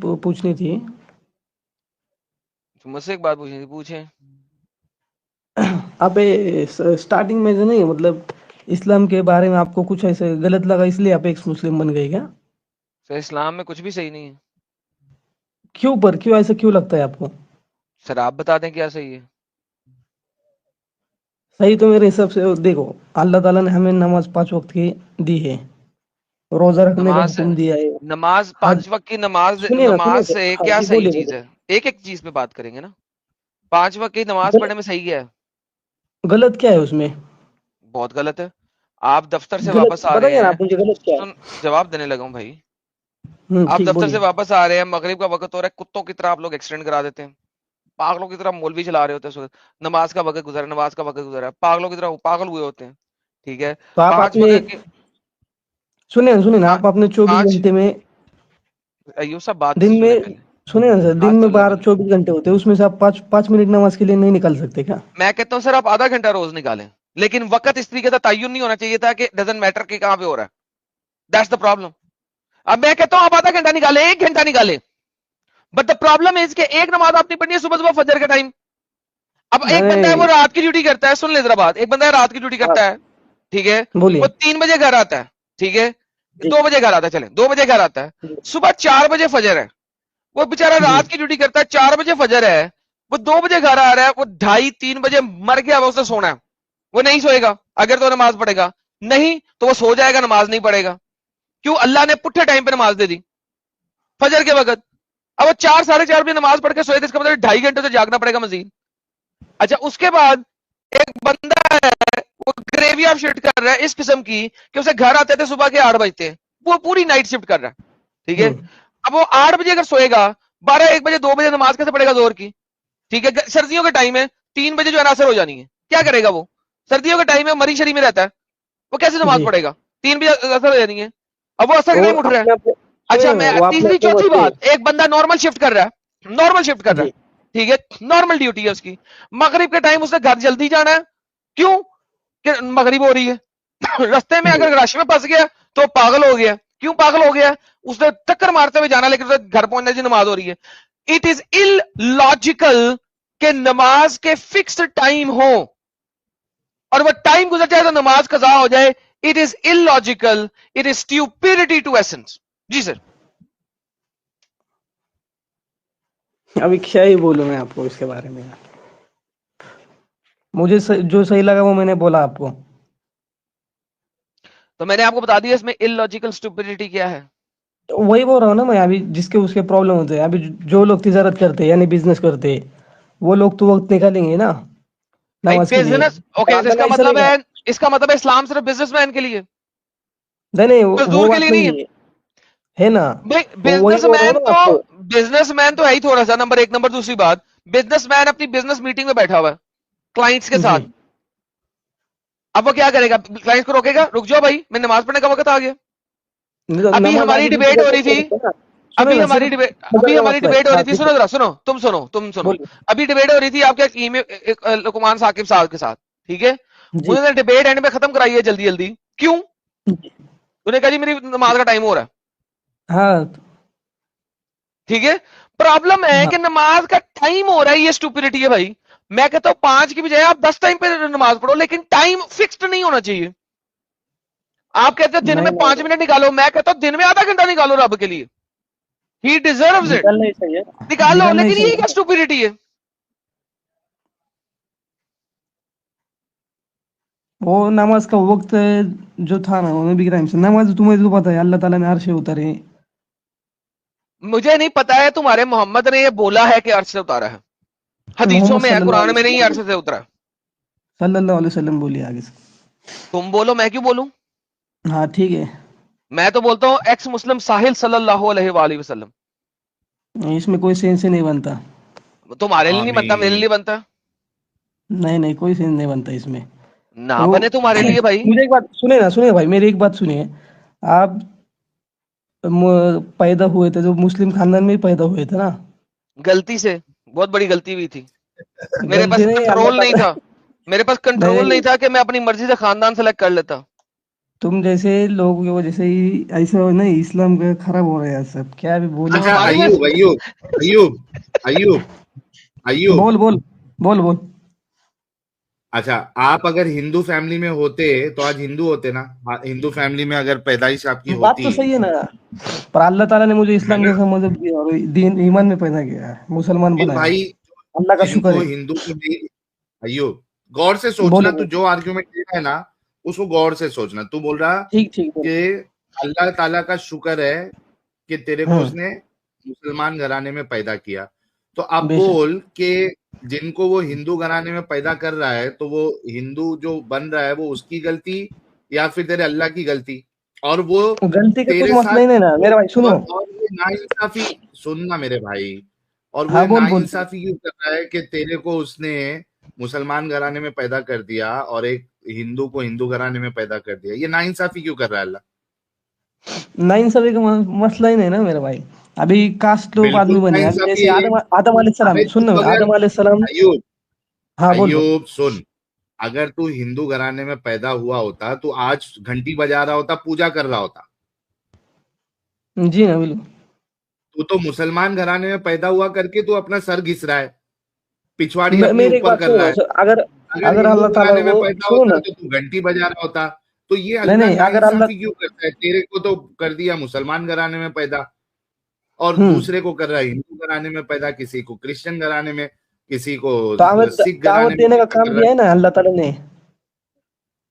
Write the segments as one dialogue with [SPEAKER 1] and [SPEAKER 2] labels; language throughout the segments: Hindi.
[SPEAKER 1] पूछनी थी।
[SPEAKER 2] तो मुझसे एक बात पूछनी थी, पूछे।
[SPEAKER 1] आप स्टार्टिंग में जो नहीं मतलब इस्लाम के बारे में आपको कुछ ऐसे गलत लगा इसलिए आप एक्स मुस्लिम बन गए क्या?
[SPEAKER 2] सर इस्लाम में कुछ भी सही नहीं है।
[SPEAKER 1] क्यों ऐसा क्यों लगता है आपको?
[SPEAKER 2] सर आप बता दें क्या सही है।
[SPEAKER 1] सही तो मेरे हिसाब से देखो, अल्लाह ताला ने हमें नमाज 5 वक्त की दी है, रोजा रखने का
[SPEAKER 2] नमाज से,
[SPEAKER 1] हुक्म दिया है।
[SPEAKER 2] नमाज
[SPEAKER 1] हज
[SPEAKER 2] 5 वक्त की नमाज,
[SPEAKER 1] सुनिए
[SPEAKER 2] नमाज
[SPEAKER 1] सर,
[SPEAKER 2] से
[SPEAKER 1] हाँ
[SPEAKER 2] क्या
[SPEAKER 1] जी
[SPEAKER 2] सही
[SPEAKER 1] बोलिए
[SPEAKER 2] चीज
[SPEAKER 1] बोलिए।
[SPEAKER 2] है। एक एक चीज पे बात करेंगे ना। 5 वक्त की नमाज
[SPEAKER 1] गल,
[SPEAKER 2] पढ़ने में सही है।
[SPEAKER 1] गलत क्या है उसमें?
[SPEAKER 2] बहुत गलत है। आप दफ्तर से
[SPEAKER 1] गलत
[SPEAKER 2] वापस आ रहे
[SPEAKER 1] बताइए ना
[SPEAKER 2] हैं।
[SPEAKER 1] आप मुझे, गलत क्या है?
[SPEAKER 2] सुन, जवाब देने लगा हूं भाई। आप
[SPEAKER 1] ठीक,
[SPEAKER 2] दफ्तर से
[SPEAKER 1] बोलिए।
[SPEAKER 2] वापस आ रहे हैं, मगरिब का वक्त हो रहा है, कुत्तों की तरह आप लोग एक्सटेंड करा देते हैं। पागलों की तरह मौलवी चला रहे होते हैं उस वक्त। नमाज का वक्त गुजरा, नमाज का वक्त गुजरा, पागलों की तरह पागल हुए होते हैं। ठीक है।
[SPEAKER 1] तो आप
[SPEAKER 2] 5
[SPEAKER 1] अपने
[SPEAKER 2] वक्त की,
[SPEAKER 1] सुनिए ना,
[SPEAKER 2] पा-
[SPEAKER 1] आप अपने 24
[SPEAKER 2] पांच,
[SPEAKER 1] घंटे में
[SPEAKER 2] अयो सब बात
[SPEAKER 1] दिन
[SPEAKER 2] सुने
[SPEAKER 1] में
[SPEAKER 2] पहले।
[SPEAKER 1] सुनिए ना सर, दिन
[SPEAKER 2] बात
[SPEAKER 1] में
[SPEAKER 2] सुन ले
[SPEAKER 1] 12
[SPEAKER 2] पहले।
[SPEAKER 1] 24 घंटे होते हैं, उसमें से आप 5 मिनट नमाज के लिए नहीं निकाल सकते क्या?
[SPEAKER 2] मैं कहता हूं सर आप आधा घंटा रोज निकालें, लेकिन वक्त इस तरीके का तयन नहीं होना चाहिए था कि डजंट मैटर कि कहां पे हो रहा है। That's the problem. अब मैं कहता हूं आप आधा घंटा निकालें, 1 घंटा निकालें, बट द प्रॉब्लम इज कि एक नमाज आपने पढ़नी है सुबह सुबह फजर के टाइम। अब एक बंदा है वो
[SPEAKER 1] नहीं।
[SPEAKER 2] रात की ड्यूटी करता है, सुन ले जरा बात, एक बंदा है रात की ड्यूटी
[SPEAKER 1] हाँ,
[SPEAKER 2] करता है। ठीक है। वो
[SPEAKER 1] बोलिए।
[SPEAKER 2] 3 बजे घर आता है। ठीक है।
[SPEAKER 1] जी
[SPEAKER 2] 2 बजे घर आता है, चले 2 बजे घर आता है।
[SPEAKER 1] जी
[SPEAKER 2] सुबह 4 बजे फजर है। वो बेचारा
[SPEAKER 1] जी।
[SPEAKER 2] रात की ड्यूटी करता है, 4 बजे फजर है। वो 2 बजे घर आ रहा है, वो 2:30 3 बजे मर गया, वो उसे सोना है। वो नहीं सोएगा अगर तो नमाज पढ़ेगा। नहीं तो वो सो जाएगा, नमाज नहीं पढ़ेगा। क्यों? अल्लाह ने पुट्ठे टाइम पे नमाज दे दी, फजर के वक्त। अब वो 4 साढ़े 4 बजे नमाज पढ़ के सोए थे, इसका मतलब 2.5 घंटे तो जागना पड़ेगा मजीद। अच्छा, उसके बाद एक बंदा है, वो ग्रेवियर्ड शिफ्ट कर रहा है इस किस्म की कि उसे घर आते थे सुबह के 8 बजते, वो पूरी नाइट शिफ्ट कर रहा है। ठीक है।
[SPEAKER 1] हम्म।
[SPEAKER 2] अब वो 8 बजे अगर सोएगा, 12 1 बजे 2 बजे नमाज कैसे पढ़ेगा जोर की? ठीक है। सर्दियों का टाइम है, 3 बजे जो है ना असर हो जानी है, क्या करेगा वो? सर्दियों का टाइम है, मरी शरी में रहता है, वो कैसे नमाज
[SPEAKER 1] जी।
[SPEAKER 2] पढ़ेगा? 3 बजे असर हो जानी है। अब वो असर के
[SPEAKER 1] वो
[SPEAKER 2] टाइम उठ रहा है।
[SPEAKER 1] अपने अपने
[SPEAKER 2] अच्छा,
[SPEAKER 1] सुनिए ना,
[SPEAKER 2] मैं
[SPEAKER 1] वो अपने
[SPEAKER 2] तीसरी
[SPEAKER 1] अपने
[SPEAKER 2] चौथी
[SPEAKER 1] बच्चे।
[SPEAKER 2] बात, एक बंदा नॉर्मल शिफ्ट कर रहा है, नॉर्मल शिफ्ट कर रहा है।
[SPEAKER 1] जी
[SPEAKER 2] ठीक है, नॉर्मल ड्यूटी है उसकी। मगरिब के टाइम उसने घर जल्दी जाना है। क्यों? कि मगरिब हो रही है। रास्ते में
[SPEAKER 1] जी।
[SPEAKER 2] अगर रश में फंस गया तो पागल हो गया। क्यों पागल हो गया? उसने टक्कर मारते हुए जाना, लेकिन उसे घर पहुंचने की नमाज हो रही है। इट इज इल लॉजिकल कि नमाज के फिक्स्ड टाइम हो और वह टाइम गुजर जाए तो नमाज कजा हो जाए। It is illogical, it is stupidity to essence. जी सर।
[SPEAKER 1] अभी क्या ही बोलूं मैं आपको इसके बारे में? जो सही लगा वो मैंने बोला आपको।
[SPEAKER 2] तो मैंने आपको बता दिया इसमें इलॉजिकल स्टूपिडिटी क्या है।
[SPEAKER 1] तो वही बोल रहा हूँ ना मैं, अभी जिसके उसके प्रॉब्लम होते हैं, अभी जो लोग तिजारत करते हैं यानी बिजनेस करते हैं, वो लोग तो वक्त निकालेंगे ना
[SPEAKER 2] भाई
[SPEAKER 1] नमाज के लिए।
[SPEAKER 2] बिजनेस, ओके, तो
[SPEAKER 1] पागल
[SPEAKER 2] इसका
[SPEAKER 1] ऐसा नहीं
[SPEAKER 2] मतलब
[SPEAKER 1] है।
[SPEAKER 2] है, इसका मतलब है इस्लाम सिर्फ बिजनेसमैन के लिए,
[SPEAKER 1] नहीं नहीं, वो
[SPEAKER 2] मजदूर के
[SPEAKER 1] बात
[SPEAKER 2] लिए नहीं है।
[SPEAKER 1] नहीं है। है ना?
[SPEAKER 2] भाई
[SPEAKER 1] वो वही बोल रहा हूँ ना आपको।
[SPEAKER 2] बिजनेसमैन तो है ही थोड़ा सा, नंबर एक। नंबर दूसरी बात, बिजनेसमैन अपनी बिजनेस मीटिंग में बैठा हुआ है क्लाइंट्स के
[SPEAKER 1] जी।
[SPEAKER 2] साथ। अब वो क्या करेगा? क्लाइंट्स को रोकेगा, रुक जाओ भाई, मैं नमाज पढ़ने का वक्त आ गया।
[SPEAKER 1] नहीं तो
[SPEAKER 2] अभी
[SPEAKER 1] नमाज
[SPEAKER 2] हमारी
[SPEAKER 1] आगे पीछे
[SPEAKER 2] डिबेट हो
[SPEAKER 1] करके
[SPEAKER 2] रही
[SPEAKER 1] नहीं
[SPEAKER 2] थी,
[SPEAKER 1] हो सकते ना। सुने
[SPEAKER 2] अभी
[SPEAKER 1] ना,
[SPEAKER 2] हमारी
[SPEAKER 1] सिर्फ
[SPEAKER 2] डिबेट
[SPEAKER 1] फजर
[SPEAKER 2] अभी
[SPEAKER 1] का
[SPEAKER 2] हमारी
[SPEAKER 1] मसला है।
[SPEAKER 2] डिबेट हो रही
[SPEAKER 1] हाँ
[SPEAKER 2] थी,
[SPEAKER 1] ठीक
[SPEAKER 2] सुनो
[SPEAKER 1] है।
[SPEAKER 2] जरा, सुनो, तुम सुनो।
[SPEAKER 1] बोलिए।
[SPEAKER 2] अभी डिबेट हो रही थी आपके लुकमान साकिब साहब के साथ। ठीक है।
[SPEAKER 1] जी
[SPEAKER 2] उन्होंने डिबेट एंड में खत्म कराई है जल्दी जल्दी। क्यों?
[SPEAKER 1] जी।
[SPEAKER 2] उन्हें कहा जी मेरी नमाज का टाइम हो रहा है।
[SPEAKER 1] हाँ
[SPEAKER 2] ठीक है। प्रॉब्लम है
[SPEAKER 1] हाँ।
[SPEAKER 2] कि नमाज का टाइम हो रहा है, ये स्टूपिडिटी है भाई। मैं कहता हूं 5 की बजाय आप 10 टाइम पे नमाज पढ़ो, लेकिन टाइम फिक्स्ड नहीं होना चाहिए। आप कहते हो दिन
[SPEAKER 1] नहीं
[SPEAKER 2] में
[SPEAKER 1] नहीं
[SPEAKER 2] 5 मिनट निकालो, मैं कहता हूं दिन में आधा घंटा निकालो रब के लिए। ही डिजर्व्स इट।
[SPEAKER 1] निकालना ही सही है।
[SPEAKER 2] निकालो,
[SPEAKER 1] निकालना ही
[SPEAKER 2] लेकिन
[SPEAKER 1] सही
[SPEAKER 2] ये क्या
[SPEAKER 1] है।
[SPEAKER 2] स्टूपिडिटी है?
[SPEAKER 1] वो नमाज का वक्त जो था ना, वो भी टाइम से नमाज, तुम्हें तो पता है अल्लाह ताला ने अर्श उतारे।
[SPEAKER 2] मुझे नहीं पता है, तुम्हारे मोहम्मद ने ये बोला है कि अर्श से उतारा है। हदीसों
[SPEAKER 1] मोहम्मद
[SPEAKER 2] में है,
[SPEAKER 1] सल्लल्लाहु
[SPEAKER 2] कुरान
[SPEAKER 1] अलैहि
[SPEAKER 2] में नहीं अर्श
[SPEAKER 1] वसल्लम,
[SPEAKER 2] से उतरा।
[SPEAKER 1] सल्लल्लाहु अलैहि वसल्लम बोलिए आगे से।
[SPEAKER 2] तुम बोलो, मैं क्यों बोलूं?
[SPEAKER 1] हाँ ठीक है।
[SPEAKER 2] मैं तो बोलता हूं एक्स मुस्लिम साहिल सल्लल्लाहु अलैहि वसल्लम।
[SPEAKER 1] इसमें कोई सेंस ही नहीं बनता।
[SPEAKER 2] तुम्हारे लिए नहीं बनता, मेरे
[SPEAKER 3] आमीन।
[SPEAKER 2] लिए बनता।
[SPEAKER 1] नहीं नहीं, कोई सेंस नहीं बनता इसमें।
[SPEAKER 2] ना
[SPEAKER 1] वो
[SPEAKER 2] बने तुम्हारे लिए भाई।
[SPEAKER 1] मुझे एक बात सुने ना, सुनिए भाई, मेरी एक बात सुनिए। आप पैदा हुए थे जो मुस्लिम खानदान में ही पैदा हुए थे ना?
[SPEAKER 2] गलती से, बहुत बड़ी गलती हुई थी। मेरे
[SPEAKER 1] गलती
[SPEAKER 2] पास
[SPEAKER 1] नहीं, अल्लाह
[SPEAKER 2] कंट्रोल नहीं
[SPEAKER 1] ताला।
[SPEAKER 2] था। मेरे पास
[SPEAKER 1] नहीं
[SPEAKER 2] कंट्रोल नहीं
[SPEAKER 1] नहीं
[SPEAKER 2] था कि मैं अपनी मर्जी से खानदान सेलेक्ट कर लेता।
[SPEAKER 1] तुम जैसे लोगों की वजह से ही ऐसा हो ना, इस्लाम का खराब हो रहा है सब, क्या भी बोलो।
[SPEAKER 2] तुम्हें
[SPEAKER 3] अच्छा,
[SPEAKER 2] मालूम है
[SPEAKER 3] अयूब अयूब अयूब अयूब अयूब
[SPEAKER 1] बोल बोल बोल बोल।
[SPEAKER 3] अच्छा, आप अगर हिंदू फैमिली में होते तो आज हिंदू होते ना। हिंदू फैमिली में अगर पैदाइश आपकी
[SPEAKER 1] बात तो
[SPEAKER 3] होती,
[SPEAKER 1] सही है ना, पर अल्लाह ताला ने मुझे
[SPEAKER 3] है
[SPEAKER 1] इस्लाम
[SPEAKER 3] ना,
[SPEAKER 1] जैसा मजहब दिया और दीन ईमान में पैदा किया है, मुसलमान
[SPEAKER 3] फिर
[SPEAKER 1] बनाया।
[SPEAKER 3] भाई
[SPEAKER 1] अल्लाह का शुक्र
[SPEAKER 3] जिनको
[SPEAKER 1] है।
[SPEAKER 3] हिंदू को नहीं, अयूब गौर से
[SPEAKER 1] बोलो
[SPEAKER 3] सोचना, तू
[SPEAKER 1] बोलो।
[SPEAKER 3] जो आर्ग्यूमेंट दे रहा है ना उसको गौर से सोचना। तू बोल रहा
[SPEAKER 1] ठीक ठीक बोलो।
[SPEAKER 3] कि अल्लाह ताला का शुक्र है कि तेरे को
[SPEAKER 1] हम्म।
[SPEAKER 3] उसने मुसलमान घराने में पैदा किया। तो अब
[SPEAKER 1] बेशक।
[SPEAKER 3] बोल कि जिनको वो हिंदू घराने में पैदा कर रहा है तो वो हिंदू जो बन रहा है वो उसकी गलती या फिर तेरे अल्लाह की गलती? और वो
[SPEAKER 1] गलती का कुछ
[SPEAKER 3] तेरे
[SPEAKER 1] मसला
[SPEAKER 3] साथ
[SPEAKER 1] ही नहीं ना मेरे भाई, सुनो।
[SPEAKER 3] और ये नाइंसाफी, सुनना मेरे भाई, और वो
[SPEAKER 1] हाँ
[SPEAKER 3] ये
[SPEAKER 1] बोल बोल बोल।
[SPEAKER 3] नाइंसाफी क्यों कर रहा है कि तेरे को उसने मुसलमान घराने में पैदा कर दिया और एक हिंदू को हिंदू घराने में पैदा कर दिया? ये नाइंसाफी क्यों कर रहा है अल्लाह?
[SPEAKER 1] नाइंसाफी का मसला ही नहीं ना मेरे भाई। अभी कास्ट लोग
[SPEAKER 3] बिल्कुल
[SPEAKER 1] आदमी बने, अभी
[SPEAKER 3] नाइंसाफी
[SPEAKER 1] जैसे
[SPEAKER 3] है ये।
[SPEAKER 1] आदम आदम
[SPEAKER 3] अबे
[SPEAKER 1] अलैहिस्सलाम, सुन
[SPEAKER 3] तू
[SPEAKER 1] ना,
[SPEAKER 3] अगर,
[SPEAKER 1] आदम अलैहिस्सलाम।
[SPEAKER 3] अयूब
[SPEAKER 1] हाँ बोल बोल।
[SPEAKER 3] अयूब सुन, अगर तू हिंदू घराने में पैदा हुआ होता तो आज घंटी बजा रहा होता, पूजा कर रहा होता।
[SPEAKER 1] जी हाँ बिल्कुल।
[SPEAKER 3] तू तो मुसलमान घराने में पैदा हुआ करके तू अपना सर घिस रहा है, पिछवाड़ी अपनी
[SPEAKER 1] मेरी एक
[SPEAKER 3] ऊपर
[SPEAKER 1] बात
[SPEAKER 3] कर
[SPEAKER 1] सुनो
[SPEAKER 3] रहा
[SPEAKER 1] ना,
[SPEAKER 3] है।
[SPEAKER 1] अगर
[SPEAKER 3] अगर
[SPEAKER 1] अगर
[SPEAKER 3] हिंदू
[SPEAKER 1] अल्लाह ताला
[SPEAKER 3] घराने में
[SPEAKER 1] को,
[SPEAKER 3] पैदा
[SPEAKER 1] सुनो
[SPEAKER 3] होता
[SPEAKER 1] ना।
[SPEAKER 3] तो तू घंटी बजा रहा होता। तो ये
[SPEAKER 1] नहीं
[SPEAKER 3] अल्लाह
[SPEAKER 1] नहीं, अगर अल्लाह,
[SPEAKER 3] नाइंसाफी क्यों करता है? तेरे को तो कर दिया मुसलमान घराने में पैदा और
[SPEAKER 1] हम्म,
[SPEAKER 3] दूसरे को कर रहा है हिंदू घराने में पैदा, किसी को क्रिश्चियन घराने में, किसी को
[SPEAKER 1] दावत
[SPEAKER 3] सिख
[SPEAKER 1] दावत
[SPEAKER 3] घराने में
[SPEAKER 1] देने का
[SPEAKER 3] पैदा
[SPEAKER 1] काम
[SPEAKER 3] कर रहा
[SPEAKER 1] दिया
[SPEAKER 3] है।
[SPEAKER 1] है ना अल्लाह ताला ने।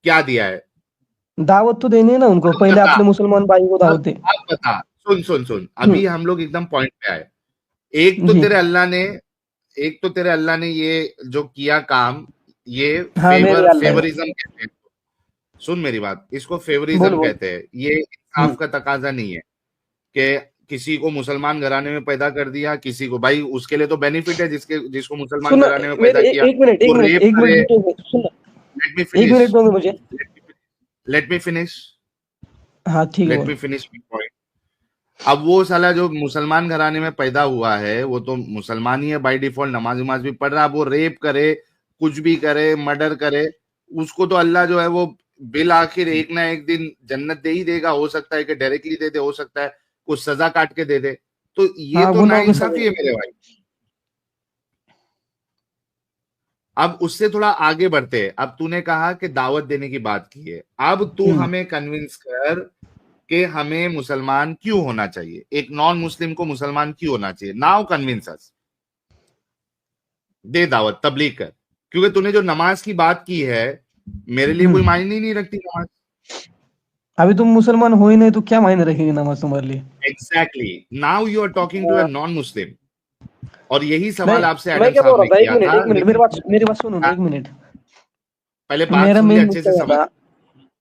[SPEAKER 3] क्या दिया है?
[SPEAKER 1] दावत तो देनी है ना उनको,
[SPEAKER 3] अब
[SPEAKER 1] पहले
[SPEAKER 3] बता,
[SPEAKER 1] अपने मुसलमान भाई को दावत दे।
[SPEAKER 3] अब बता, सुन सुन सुन,
[SPEAKER 1] हम्म।
[SPEAKER 3] अभी हम लोग एकदम पॉइंट पे आए। एक तो
[SPEAKER 1] जी।
[SPEAKER 3] तेरे अल्लाह ने, एक तो तेरे अल्लाह ने ये जो किया काम, ये
[SPEAKER 1] हाँ मेरे अल्लाह है।
[SPEAKER 3] फेवरिज्म कहते हैं। सुन मेरी बात, इसको
[SPEAKER 1] बोल
[SPEAKER 3] फेवरिज्म
[SPEAKER 1] बोल।
[SPEAKER 3] कहते हैं। ये इंसाफ
[SPEAKER 1] हम्म।
[SPEAKER 3] का तकाजा नहीं है कि किसी को मुसलमान घराने में पैदा कर दिया, किसी को, भाई उसके लिए तो बेनिफिट है जिसके जिसको मुसलमान
[SPEAKER 1] सुन,
[SPEAKER 3] घराने में पैदा
[SPEAKER 1] मेरे
[SPEAKER 3] किया,
[SPEAKER 1] एक मिनट,
[SPEAKER 3] वो रेप
[SPEAKER 1] एक
[SPEAKER 3] करे।
[SPEAKER 1] मिनट दोगे? सुन,
[SPEAKER 3] लेट मी
[SPEAKER 1] एक
[SPEAKER 3] फिनिश,
[SPEAKER 1] मिनट दोगे मुझे?
[SPEAKER 3] लेट मी फिनिश,
[SPEAKER 1] हाँ ठीक है
[SPEAKER 3] लेट
[SPEAKER 1] बोल।
[SPEAKER 3] Me finish my point. अब वो साला जो मुसलमान घराने में पैदा हुआ है वो तो मुसलमान ही है बाय डिफॉल्ट, नमाज वमाज भी पढ़ रहा है। अब वो रेप करे, कुछ भी करे, मर्डर करे, उसको तो अल्लाह जो है वो बिल आखिर एक ना एक दिन जन्नत दे ही देगा। हो सकता है कि डायरेक्टली दे दे, हो सकता है कुछ सजा काट के दे दे। तो ये
[SPEAKER 1] हाँ
[SPEAKER 3] तो
[SPEAKER 1] गुनाहों की
[SPEAKER 3] नाइंसाफी है
[SPEAKER 1] सजा।
[SPEAKER 3] मेरे भाई। अब उससे थोड़ा आगे बढ़ते हैं। अब तूने कहा कि दावत देने की बात की है, अब तू
[SPEAKER 1] हम्म।
[SPEAKER 3] हमें कन्विंस कर कि हमें मुसलमान क्यों होना चाहिए, एक नॉन मुस्लिम को मुसलमान क्यों होना चाहिए। नाउ कन्विंस अस, दे दावत, तबलीग कर। क्योंकि तूने जो नमाज की बात की है, मेरे लिए कोई
[SPEAKER 1] हम्म।
[SPEAKER 3] मायने ही नहीं रखती नमाज।
[SPEAKER 1] अभी तुम मुसलमान हो ही नहीं तो क्या मायने रखेगी नमाज तुम्हारे लिए?
[SPEAKER 3] Exactly, now you are talking to a
[SPEAKER 1] हाँ,
[SPEAKER 3] नॉन मुस्लिम। और यही
[SPEAKER 1] नहीं,
[SPEAKER 3] सवाल आपसे
[SPEAKER 1] मैं
[SPEAKER 3] एडम
[SPEAKER 1] क्या बोल
[SPEAKER 3] साहब
[SPEAKER 1] रहा
[SPEAKER 3] ने
[SPEAKER 1] था,
[SPEAKER 3] किया था,
[SPEAKER 1] एक मिनट
[SPEAKER 3] लेकिन
[SPEAKER 1] मेरी बात सुनो ना,
[SPEAKER 3] हाँ,
[SPEAKER 1] एक मिनट।
[SPEAKER 3] पहले बात
[SPEAKER 1] मेरा
[SPEAKER 3] सुन ले,
[SPEAKER 1] मेन
[SPEAKER 3] अच्छे
[SPEAKER 1] मुद्दा
[SPEAKER 3] से
[SPEAKER 1] क्या
[SPEAKER 3] समझ।
[SPEAKER 1] था,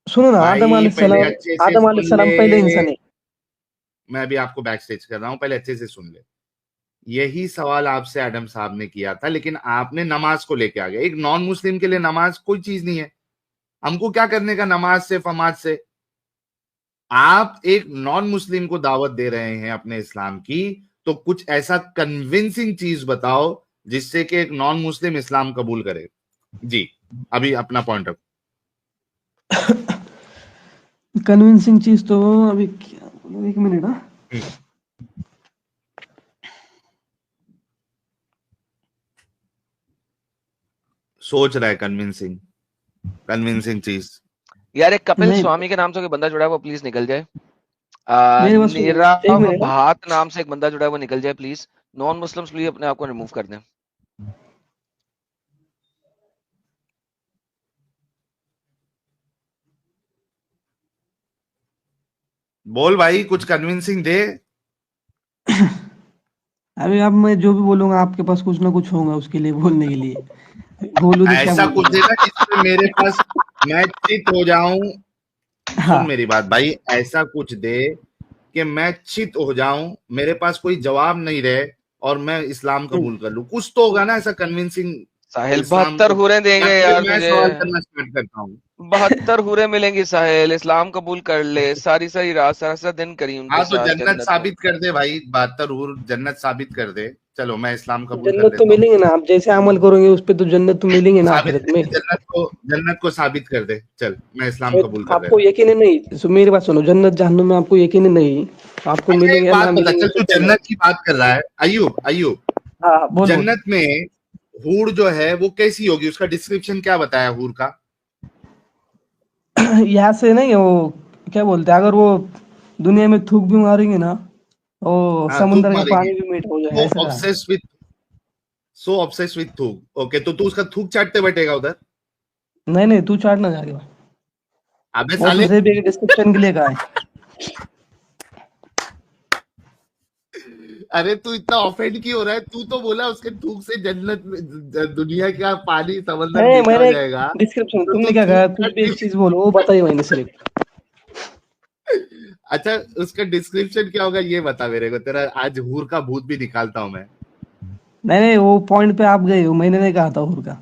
[SPEAKER 1] सुनो ना।
[SPEAKER 3] भाई पहले अच्छे से
[SPEAKER 1] आदम
[SPEAKER 3] सुन ले,
[SPEAKER 1] अलैहिस्सलाम पहले इंसान है।
[SPEAKER 3] मैं अभी आपको बैक स्टेज कर रहा हूं, पहले अच्छे से सुन ले। यही सवाल आपसे एडम साहब ने किया था, लेकिन आपने नमाज को लेके आ गया। एक नॉन मुस्लिम के लिए नमाज कोई चीज नहीं है। हमको क्या करने का नमाज से, फमाज से? आप एक नॉन मुस्लिम को दावत दे रहे हैं अपने इस्लाम की, तो कुछ ऐसा कन्विंसिंग चीज बताओ जिससे कि एक नॉन मुस्लिम इस्लाम कबूल करे। जी, अभी अपना पॉइंट रखो।
[SPEAKER 1] कन्विंसिंग चीज तो अभी क्या बोलूं, एक मिनट। हाँ,
[SPEAKER 3] हम्म, सोच रहा है कन्विंसिंग, कन्विंसिंग चीज।
[SPEAKER 2] यार एक कपिल
[SPEAKER 1] नहीं,
[SPEAKER 2] स्वामी के नाम से कोई बंदा जुड़ा है वो प्लीज निकल जाए।
[SPEAKER 1] मेरी बात सुनो, एक
[SPEAKER 2] नीरव
[SPEAKER 1] मिनट। हाँ,
[SPEAKER 2] भात नाम से एक बंदा जुड़ा है वो निकल जाए प्लीज। नॉन मुस्लिम्स प्लीज अपने आप को रिमूव कर दें।
[SPEAKER 3] बोल भाई, कुछ कन्विंसिंग दे।
[SPEAKER 1] अभी अब मैं जो भी बोलूंगा आपके पास कुछ ना कुछ होगा उसके लिए बोलने के लिए। बोलूं तो क्या
[SPEAKER 3] ऐसा कुछ
[SPEAKER 1] बोलूंगा?
[SPEAKER 3] देना जिसमें मेरे पास मैं चित हो जाऊं। सुन
[SPEAKER 1] हाँ।
[SPEAKER 3] मेरी बात भाई, ऐसा कुछ दे कि मैं चित हो जाऊं, मेरे पास कोई जवाब नहीं रहे और मैं इस्लाम कबूल कर लूं। कुछ तो होगा ना ऐसा कन्विंसिंग
[SPEAKER 2] साहिल
[SPEAKER 3] इस्लाम
[SPEAKER 2] 72
[SPEAKER 3] को।
[SPEAKER 2] हुरे
[SPEAKER 3] या
[SPEAKER 2] देंगे
[SPEAKER 3] फिर
[SPEAKER 2] यार
[SPEAKER 3] मैं
[SPEAKER 2] तुझे।
[SPEAKER 3] सवाल करना स्टार्ट करता हूं।
[SPEAKER 2] 72 हूरें मिलेंगी साहिल, इस्लाम कबूल कर ले, सारी सारी रात सारा सारा दिन करी उनके
[SPEAKER 3] हाँ तो
[SPEAKER 2] साथ
[SPEAKER 3] जन्नत
[SPEAKER 2] जन्नत में।
[SPEAKER 3] साबित कर दे भाई, 72 हूर जन्नत साबित कर दे। चलो मैं इस्लाम कबूल कर
[SPEAKER 1] जन्नत तो
[SPEAKER 3] लेता हूँ।
[SPEAKER 1] मिलेंगे ना, आप जैसे अमल करोगे उस पे तो जन्नत तो मिलेंगे ना
[SPEAKER 3] साबित
[SPEAKER 1] आखिरत
[SPEAKER 3] कर
[SPEAKER 1] में।
[SPEAKER 3] दे, जन्नत को साबित कर दे। चल मैं इस्लाम
[SPEAKER 1] तो
[SPEAKER 3] कबूल कर
[SPEAKER 1] आपको
[SPEAKER 3] लेता हूँ।
[SPEAKER 1] यकीन ही नहीं, मेरी बात सुनो, जन्नत जहन्नुम में आपको यकीन ही नहीं, आपको
[SPEAKER 3] अच्छा एक
[SPEAKER 1] मिलेंगे या
[SPEAKER 3] बात
[SPEAKER 1] ना
[SPEAKER 3] बता,
[SPEAKER 1] मिलेंगे
[SPEAKER 3] चल
[SPEAKER 1] उससे
[SPEAKER 3] तू
[SPEAKER 1] क्या
[SPEAKER 3] जन्नत
[SPEAKER 1] मतलब।
[SPEAKER 3] की बात कर रहा है, अयूब अयूब,
[SPEAKER 1] हाँ हाँ, बोल बोल।
[SPEAKER 3] जन्नत में हूर जो है वो कैसी होगी, उसका डिस्क्रिप्शन क्या बताया हूर का?
[SPEAKER 1] यहाँ से नहीं, वो क्या बोलते हैं, अगर वो दुनिया में थूक भी मारेंगे ना, वो
[SPEAKER 3] हाँ थूक
[SPEAKER 1] समुद्र का
[SPEAKER 3] मारेगी,
[SPEAKER 1] पानी भी मीठा हो जाएगा,
[SPEAKER 3] वो
[SPEAKER 1] ऐसा कहा है।
[SPEAKER 3] Obsess with so obsess with थूक। ओके तो तू उसका थूक चाटते बैठेगा उधर?
[SPEAKER 1] नहीं नहीं, तू चाट ना जाएगा,
[SPEAKER 3] अबे
[SPEAKER 1] वो तो
[SPEAKER 3] साले,
[SPEAKER 1] सिर्फ एक डिस्क्रिप्शन के लिए कहा है।
[SPEAKER 3] अरे तू इतना ऑफेंड क्यों हो रहा है? तू तो बोला उसके थूक से जन्नत में दुनिया का पानी समंदर
[SPEAKER 1] नहीं,
[SPEAKER 3] मीठा हो
[SPEAKER 1] मैंने एक
[SPEAKER 3] जाएगा,
[SPEAKER 1] डिस्क्रिप्शन,
[SPEAKER 3] तो
[SPEAKER 1] तुमने
[SPEAKER 3] तू
[SPEAKER 1] क्या
[SPEAKER 3] थूक
[SPEAKER 1] कहा, कुछ
[SPEAKER 3] चाट
[SPEAKER 1] भी एक
[SPEAKER 3] क्यों?
[SPEAKER 1] चीज बोलो, वो बताई मैंने सिर्फ।
[SPEAKER 3] अच्छा उसका डिस्क्रिप्शन क्या होगा ये बता मेरे को, तेरा आज हूर का भूत भी निकालता हूं मैं।
[SPEAKER 1] नहीं नहीं, वो पॉइंट पे आप गए हो, मैंने नहीं कहा था हूर का।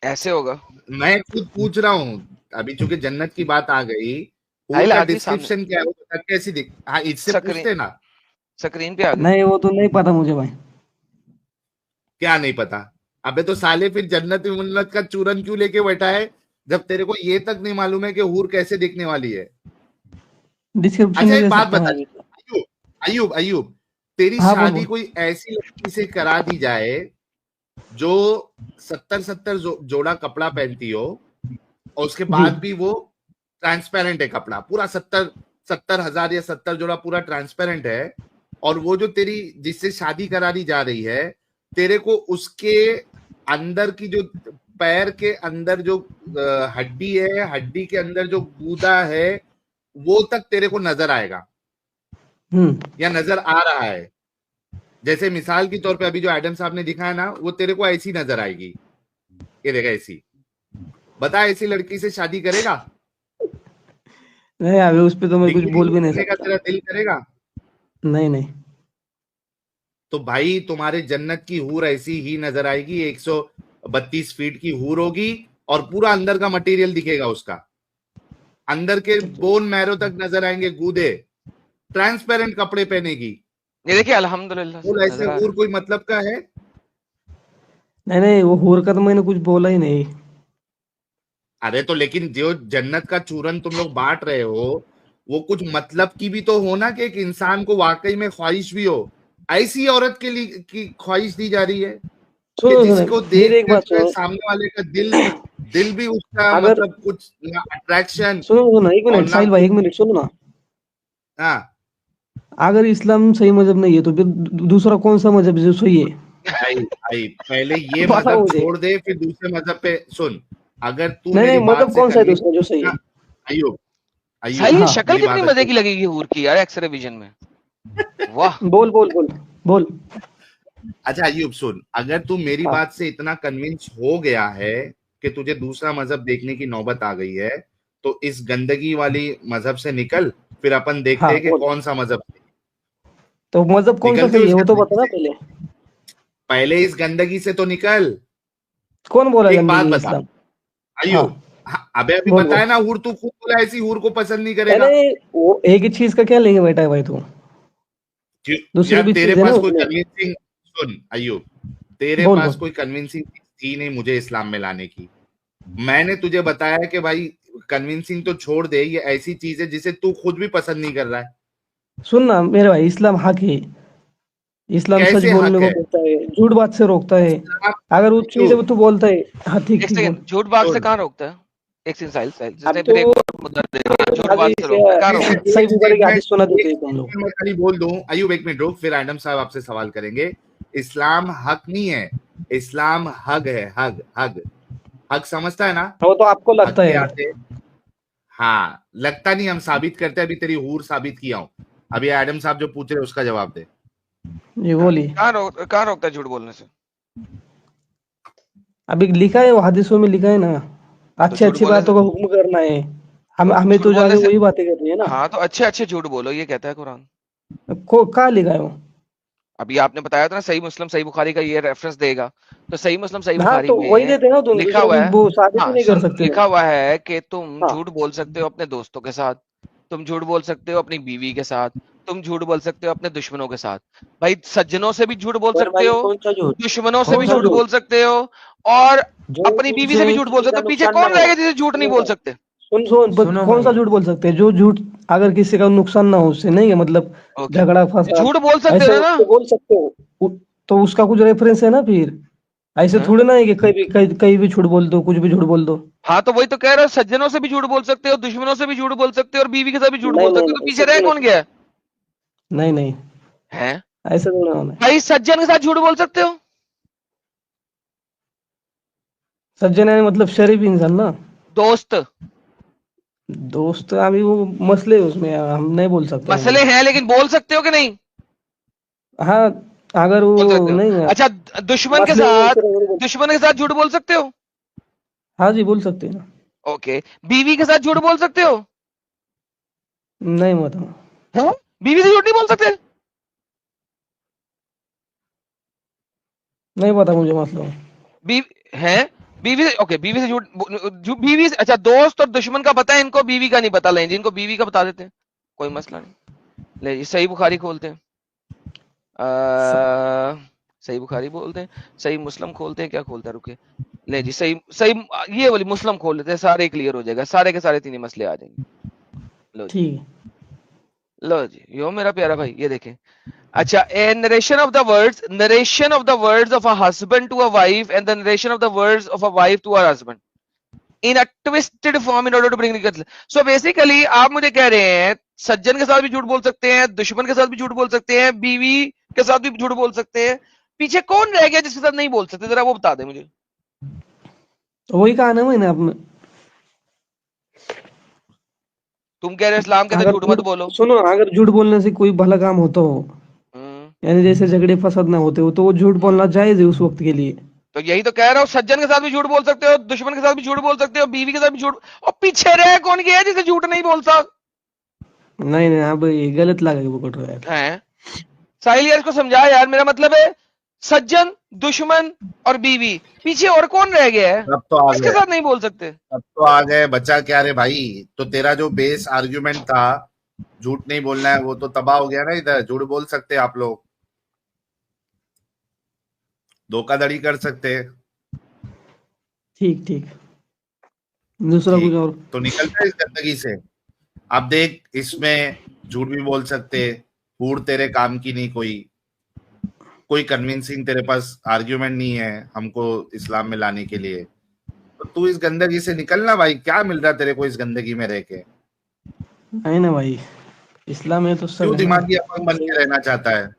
[SPEAKER 2] ऐसे होगा
[SPEAKER 3] मैं खुद पूछ रहा हूँ, अभी चूंकि जन्नत की बात आ गई, हूर
[SPEAKER 2] साहिल,
[SPEAKER 3] का
[SPEAKER 2] आ गई सामने
[SPEAKER 3] डिस्क्रिप्शन क्या है वो बता, कैसी दिख, हाँ इससे
[SPEAKER 2] स्क्रीन,
[SPEAKER 3] पूछते ना।
[SPEAKER 2] स्क्रीन पे आ गई।
[SPEAKER 1] नहीं, वो तो नहीं पता मुझे भाई।
[SPEAKER 3] क्या नहीं पता? अबे तो साले फिर जन्नत उन्नत का चूरन क्यों लेके बैठा है, जब तेरे को ये तक नहीं मालूम है कि हूर कैसे दिखने वाली है?
[SPEAKER 1] डिस्क्रिप्शन
[SPEAKER 3] अच्छा
[SPEAKER 1] नहीं
[SPEAKER 3] एक
[SPEAKER 1] दे
[SPEAKER 3] बात
[SPEAKER 1] सकता मैं
[SPEAKER 3] बता,
[SPEAKER 1] अभी तो।
[SPEAKER 3] अयूब अयूब अयूब, तेरी
[SPEAKER 1] हाँ बोल
[SPEAKER 3] शादी
[SPEAKER 1] बोल।
[SPEAKER 3] कोई ऐसी लड़की से करा दी जाए जो 70 जोड़ा कपड़ा पहनती हो, और उसके
[SPEAKER 1] जी।
[SPEAKER 3] बाद भी वो ट्रांसपेरेंट है, कपड़ा पूरा 70 हजार या 70 जोड़ा पूरा ट्रांसपेरेंट है, और वो जो तेरी जिससे शादी करा दी जा रही है, तेरे को उसके अंदर की जो पैर के अंदर जो हड्डी है, हड्डी के अंदर जो गूदा है, वो तक तेरे को नजर आएगा
[SPEAKER 1] हम्म।
[SPEAKER 3] या नजर आ रहा है। जैसे मिसाल के तौर पे अभी जो एडम साहब ने दिखाया ना, वो तेरे को ऐसी नजर आएगी, ये देखा ऐसी। बता ऐसी लड़की से शादी करेगा?
[SPEAKER 1] नहीं, अभी उस पे तो मैं कुछ
[SPEAKER 3] निगेटिव
[SPEAKER 1] बोल भी नहीं
[SPEAKER 3] करने का
[SPEAKER 1] सकता।
[SPEAKER 3] तेरा दिल करेगा?
[SPEAKER 1] नहीं नहीं।
[SPEAKER 3] तो भाई तुम्हारे जन्नत की हूर ऐसी ही नजर आएगी, 132 फीट की हूर होगी, और पूरा अंदर का मटेरियल दिखेगा उसका, अंदर के बोन मैरो तक नजर आएंगे गूदे, ट्रांसपेरेंट कपड़े पहनेगी।
[SPEAKER 2] ये देखिए अल्हम्दुलिल्लाह
[SPEAKER 3] बोल ऐसे
[SPEAKER 2] नजर आ रहा
[SPEAKER 3] हूर
[SPEAKER 2] है।
[SPEAKER 3] कोई मतलब का है?
[SPEAKER 1] नहीं नहीं, वो हूर का तो मैंने कुछ बोला ही नहीं।
[SPEAKER 3] अरे तो लेकिन जो जन्नत का चूरन तुम लोग बांट रहे हो, वो कुछ मतलब की भी तो हो ना, कि एक इंसान को वाकई में ख्वाहिश भी हो। ऐसी औरत के लिए की ख्वाहिश दी जा रही है कि
[SPEAKER 1] सुनो सुनो,
[SPEAKER 3] जिसको
[SPEAKER 1] मेरी
[SPEAKER 3] देख
[SPEAKER 1] एक
[SPEAKER 3] के
[SPEAKER 1] बात
[SPEAKER 3] जो है
[SPEAKER 1] सुनो।
[SPEAKER 3] सामने वाले का दिल दिल भी उसका
[SPEAKER 1] अगर
[SPEAKER 3] मतलब कुछ ना अट्रैक्शन
[SPEAKER 1] सुनो सुनो, एक
[SPEAKER 3] और
[SPEAKER 1] मिनट
[SPEAKER 3] ना
[SPEAKER 1] साहिल भाई,
[SPEAKER 3] कुछ।
[SPEAKER 1] एक मिनट सुनो ना।
[SPEAKER 3] हाँ
[SPEAKER 1] अगर इस्लाम सही मजहब नहीं है तो फिर दूसरा कौन सा मजहब जो सही है?
[SPEAKER 3] भाई भाई, पहले ये
[SPEAKER 1] बताओ
[SPEAKER 3] मजहब
[SPEAKER 1] मुझे।
[SPEAKER 3] छोड़ दे फिर दूसरे मजहब पे सुन। अगर तू
[SPEAKER 1] नहीं नहीं,
[SPEAKER 3] मेरी बात
[SPEAKER 1] मजहब
[SPEAKER 3] से
[SPEAKER 1] कौन सा है
[SPEAKER 3] कन्विंस,
[SPEAKER 1] दूसरा जो सही है?
[SPEAKER 3] अयुब
[SPEAKER 2] साहिल
[SPEAKER 3] अयुब
[SPEAKER 2] ये
[SPEAKER 1] हाँ,
[SPEAKER 2] शक्ल
[SPEAKER 3] मेरी
[SPEAKER 2] कितनी
[SPEAKER 3] बात
[SPEAKER 2] मजे
[SPEAKER 3] अच्छे
[SPEAKER 2] की लगेगी हूर की यार, एक्सरे विजन में। वाह।
[SPEAKER 1] बोल बोल बोल बोल।
[SPEAKER 3] अच्छा अयुब सुन, अगर तू मेरी
[SPEAKER 1] हाँ
[SPEAKER 3] बात से इतना कन्विंस हो गया है कि तुझे दूसरा मजहब देखने की नौबत आ गई है, तो इस गंदगी वाली मजहब से निकल, फिर अपन देखते
[SPEAKER 1] हाँ
[SPEAKER 3] हैं कि
[SPEAKER 1] बोल।
[SPEAKER 3] कौन सा मजहब सही है।
[SPEAKER 1] तो मजहब कौन सा
[SPEAKER 3] निकल क्यों
[SPEAKER 1] सही है
[SPEAKER 3] इस
[SPEAKER 1] वो तो
[SPEAKER 3] गंदगी
[SPEAKER 1] बता ना
[SPEAKER 3] से,
[SPEAKER 1] पहले।
[SPEAKER 3] पहले इस गंदगी से तो निकल।
[SPEAKER 1] कौन बोला
[SPEAKER 3] एक बात
[SPEAKER 1] गंदगी है
[SPEAKER 3] बता
[SPEAKER 1] इस्लाम? हाँ
[SPEAKER 3] अयुब, हाँ, अबे अभी
[SPEAKER 1] बोल बोल।
[SPEAKER 3] बताया ना, हूर तू खुद बोला ऐसी हूर को पसंद नहीं
[SPEAKER 1] नहीं
[SPEAKER 3] करेगा।
[SPEAKER 1] नहीं, वो एक ही चीज का क्या लेंगे बेटा है भाई तू?
[SPEAKER 3] क्यों?
[SPEAKER 1] दूसरी
[SPEAKER 3] यार
[SPEAKER 1] भी
[SPEAKER 3] तेरे
[SPEAKER 1] चीज है ना
[SPEAKER 3] पास कोई
[SPEAKER 1] उसमें।
[SPEAKER 3] कन्विंसिंग, सुन अयुब, तेरे
[SPEAKER 1] बोल
[SPEAKER 3] पास
[SPEAKER 1] बोल।
[SPEAKER 3] कोई कन्विंसिंग थी नहीं मुझे इस्लाम में लाने की। मैंने तुझे बताया कि भाई कन्विंसिंग तो छोड़ दे, ये ऐसी चीज है जिसे तू खुद भी पसंद नहीं कर रहा है।
[SPEAKER 1] सुन ना मेरे भाई, इस्लाम हक है। इस्लाम सच
[SPEAKER 3] कैसे
[SPEAKER 1] बोलने
[SPEAKER 3] हक
[SPEAKER 1] को
[SPEAKER 3] है?
[SPEAKER 1] कहता है, झूठ बात से रोकता है।
[SPEAKER 3] इस्लाम,
[SPEAKER 1] अगर वो चीज है वो
[SPEAKER 3] अयुब
[SPEAKER 1] तू बोलता है। हाँ ठीक
[SPEAKER 2] एक
[SPEAKER 1] ठीक बोल।
[SPEAKER 2] सेकंड, झूठ बात से
[SPEAKER 3] सुन,
[SPEAKER 2] कहाँ रोकता है? एक सेकंड साहिल, साहिल
[SPEAKER 1] अब
[SPEAKER 2] जैसे
[SPEAKER 1] तो
[SPEAKER 2] फिर एक और मुद्दा दे रहा है, झूठ बात
[SPEAKER 1] हदीस
[SPEAKER 2] से रोकता है, कहाँ रोकता है?
[SPEAKER 1] सही बुखारी की हदीस सुना देते
[SPEAKER 3] एक
[SPEAKER 1] हैं तुम लोग।
[SPEAKER 3] स्टेटमेंट मैं खाली बोल दूं अयुब, एक मिनट रुक, फिर एडम साहब आपसे सवाल करेंगे। इस्लाम हक नहीं है, इस्लाम हग है, हग हग। हक समझता है ना?
[SPEAKER 1] वो तो आपको
[SPEAKER 3] हक
[SPEAKER 1] लगता
[SPEAKER 3] के
[SPEAKER 1] है।
[SPEAKER 3] आते, हाँ लगता नहीं, हम साबित करते हैं, अभी तेरी हूर साबित किया हूं। अभी एडम साहब जो पूछ रहे हैं उसका जवाब दे।
[SPEAKER 1] ये
[SPEAKER 3] हाँ
[SPEAKER 1] बोली।
[SPEAKER 2] कहाँ रोकता है झूठ बोलने से?
[SPEAKER 1] अभी लिखा है, वो हदीसों में लिखा है ना,
[SPEAKER 2] तो
[SPEAKER 1] अच्छी
[SPEAKER 2] झूठ
[SPEAKER 1] अच्छी
[SPEAKER 2] बोलने से,
[SPEAKER 1] बातों का हुक्म करना है।
[SPEAKER 2] तो
[SPEAKER 1] हमें
[SPEAKER 2] झूठ
[SPEAKER 1] तो
[SPEAKER 2] बोलने
[SPEAKER 1] जाके
[SPEAKER 2] से,
[SPEAKER 1] वही बातें करनी है ना।
[SPEAKER 2] हाँ तो अच्छे अच्छे झूठ बोलो, ये कहता है कुरान।
[SPEAKER 1] कहाँ लिखा है वो?
[SPEAKER 2] अभी आपने बताया था ना सही मुस्लिम सही बुखारी का ये रेफरेंस देगा, तो सही मुस्लिम सही
[SPEAKER 1] हाँ
[SPEAKER 2] बुखारी
[SPEAKER 1] तो वही
[SPEAKER 2] में
[SPEAKER 1] देते हैं ना, तुम
[SPEAKER 2] लिखा
[SPEAKER 1] दूसरों
[SPEAKER 2] हुआ
[SPEAKER 1] की
[SPEAKER 2] है,
[SPEAKER 1] वो शादी भी
[SPEAKER 2] हाँ
[SPEAKER 1] नहीं कर
[SPEAKER 2] सुन,
[SPEAKER 1] सकते हो।
[SPEAKER 2] लिखा हुआ है कि तुम
[SPEAKER 1] हाँ
[SPEAKER 2] झूठ बोल सकते हो अपने दोस्तों के साथ, तुम झूठ बोल सकते हो अपनी बीवी के साथ, तुम झूठ बोल सकते हो अपने दुश्मनों के साथ। भाई सज्जनों से भी झूठ बोल
[SPEAKER 4] पर
[SPEAKER 2] सकते
[SPEAKER 4] भाई
[SPEAKER 2] हो,
[SPEAKER 4] कौन सा झूठ?
[SPEAKER 2] दुश्मनों से
[SPEAKER 1] कौन
[SPEAKER 2] भी
[SPEAKER 1] सा
[SPEAKER 2] झूठ
[SPEAKER 1] झूठ?
[SPEAKER 2] बोल सकते हो, और
[SPEAKER 4] जो
[SPEAKER 2] अपनी बीवी से भी
[SPEAKER 4] उनसे
[SPEAKER 2] झूठ बोल
[SPEAKER 4] किसी
[SPEAKER 2] सकते
[SPEAKER 4] का
[SPEAKER 2] हो। पीछे
[SPEAKER 4] नुकसान ना
[SPEAKER 2] कौन
[SPEAKER 4] हो।
[SPEAKER 2] रहेगा जिसे झूठ नहीं
[SPEAKER 4] सुनो
[SPEAKER 2] बोल
[SPEAKER 4] भाई,
[SPEAKER 2] सकते?
[SPEAKER 4] सुनो
[SPEAKER 1] कौन सा
[SPEAKER 4] भाई,
[SPEAKER 1] झूठ बोल सकते हैं? जो झूठ अगर किसी का नुकसान ना हो उससे, नहीं है मतलब
[SPEAKER 2] ओके,
[SPEAKER 1] झगड़ा फसाद
[SPEAKER 2] झूठ बोल सकते
[SPEAKER 1] ऐसे
[SPEAKER 2] हो ना?
[SPEAKER 1] उसको बोल सकते हो। तो उसका कुछ रेफरेंस है ना फिर। ऐसे
[SPEAKER 2] हाँ?
[SPEAKER 1] थोड़ी ना है कि कहीं भी झूठ बोल दो, कुछ भी झूठ बोल दो।
[SPEAKER 2] हाँ तो वही तो कह रहा हूँ, सज्जनों से भी झूठ बोल सकते हो, दुश्मनों से भी झूठ बोल सकते हो, और बीवी के साथ भी झूठ
[SPEAKER 1] नहीं
[SPEAKER 2] बोल
[SPEAKER 1] नहीं
[SPEAKER 2] सकते हो, तो
[SPEAKER 1] नहीं,
[SPEAKER 2] पीछे रह
[SPEAKER 1] सज्जनों
[SPEAKER 2] कौन
[SPEAKER 1] से
[SPEAKER 2] गया है?
[SPEAKER 1] नहीं नहीं,
[SPEAKER 2] हैं?
[SPEAKER 1] ऐसा थोड़ा होना है।
[SPEAKER 2] भाई सज्जन के साथ झूठ बोल सकते हो?
[SPEAKER 1] सज्जन है मतलब शरीफ इंसान ना।
[SPEAKER 2] दोस्त,
[SPEAKER 1] दोस्त अभी वो मसले है उसमें, हम नहीं बोल सकते हैं
[SPEAKER 2] मसले
[SPEAKER 1] भाई।
[SPEAKER 2] हैं लेकिन बोल सकते हो कि नहीं?
[SPEAKER 1] हाँ, अगर
[SPEAKER 2] बोल
[SPEAKER 1] वो
[SPEAKER 2] सकते हो।
[SPEAKER 1] नहीं है
[SPEAKER 2] अच्छा, दुश्मन के
[SPEAKER 1] मसले में
[SPEAKER 2] साथ,
[SPEAKER 1] फिर वो नहीं बोल।
[SPEAKER 2] दुश्मन के साथ झूठ बोल सकते हो?
[SPEAKER 1] हाँ जी, बोल सकते हैं ना।
[SPEAKER 2] ओके, बीवी के साथ झूठ बोल सकते हो?
[SPEAKER 1] नहीं मतलब,
[SPEAKER 2] हाँ? बीवी से झूठ नहीं बोल सकते?
[SPEAKER 1] नहीं पता मुझे मतलब।
[SPEAKER 2] बीवी है, बीवी से, ओके बीवी से झूठ, बीवी से, अच्छा दोस्त और दुश्मन का पता है, इनको बीवी का नहीं पता, लें जिनको बीवी का बता देते हैं, कोई मसला नहीं। ले जी सही बुखारी खोलते हैं, सही बुखारी बोलते हैं, सही मुस्लिम खोलते हैं, क्या खोलता है रुके, ले जी सही सही, ये वाली मुस्लिम खोल लेते हैं, सारे क्लियर हो जाएगा, सारे के सारे तीन ही मसले आ जाएंगे। लो जी,
[SPEAKER 1] ठीक है।
[SPEAKER 2] लो जी, यो मेरा प्यारा भाई ये देखें। अच्छा, a narration of the words of a husband to a wife and the narration of the words of a wife to her husband in a twisted form in order to bring reconciliation. So basically आप मुझे कह रहे हैं सज्जन के साथ भी झूठ बोल सकते हैं, दुश्मन के साथ भी झूठ बोल सकते हैं, बीवी के साथ भी झूठ बोल सकते हैं, पीछे कौन रह गया जिसके साथ नहीं बोल सकते? जरा वो बता दे मुझे।
[SPEAKER 1] वही कहा ना मैंने आपने।
[SPEAKER 2] तुम कह रहे हो इस्लाम कहते
[SPEAKER 1] अगर
[SPEAKER 2] झूठ मत
[SPEAKER 1] झूठ,
[SPEAKER 2] बोलो।
[SPEAKER 1] सुनो, अगर झूठ बोलने से कोई भला काम होता हो,
[SPEAKER 2] हम्म,
[SPEAKER 1] यानी जैसे झगड़े फसाद ना होते हो, तो वो झूठ बोलना जायज है उस वक्त के लिए।
[SPEAKER 2] तो यही तो कह रहा हूँ, सज्जन के साथ भी झूठ बोल सकते हो, दुश्मन के साथ भी झूठ बोल सकते हो, बीवी के साथ भी झूठ, और पीछे रह कौन गया है जिसे झूठ नहीं बोलता
[SPEAKER 1] नहीं नहीं, अब ये गलत लगा वो कर रहा है यार।
[SPEAKER 2] है? साहिल यार इसको समझा यार, मेरा मतलब है सज्जन, दुश्मन और बीवी, पीछे और कौन रह गया है
[SPEAKER 3] अब तो आ
[SPEAKER 2] किसके
[SPEAKER 3] गए,
[SPEAKER 2] साथ नहीं बोल सकते?
[SPEAKER 3] अब तो आ गए, बचा क्या रे भाई? तो तेरा जो बेस आर्ग्यूमेंट था झूठ नहीं बोलना है वो तो तबाह हो गया ना। इधर झूठ बोल सकते हैं आप लोग, धोखाधड़ी कर सकते हैं।
[SPEAKER 1] ठीक ठीक, दूसरा कुछ
[SPEAKER 3] ठीक,
[SPEAKER 1] और।
[SPEAKER 3] तो निकलते हैं इस गंदगी से। अब देख, इसमें झूठ भी बोल सकते, कूड़ तेरे काम की नहीं, कोई कन्विंसिंग तेरे पास आर्ग्यूमेंट नहीं है हमको इस्लाम में लाने के लिए, तो तू इस गंदगी से निकलना भाई। क्या मिल रहा तेरे को इस गंदगी में रह के?
[SPEAKER 1] नहीं ना भाई, इस्लाम में तो सब
[SPEAKER 3] क्यों
[SPEAKER 1] है ना।
[SPEAKER 3] दिमागी अपंग बन के रहना चाहता है?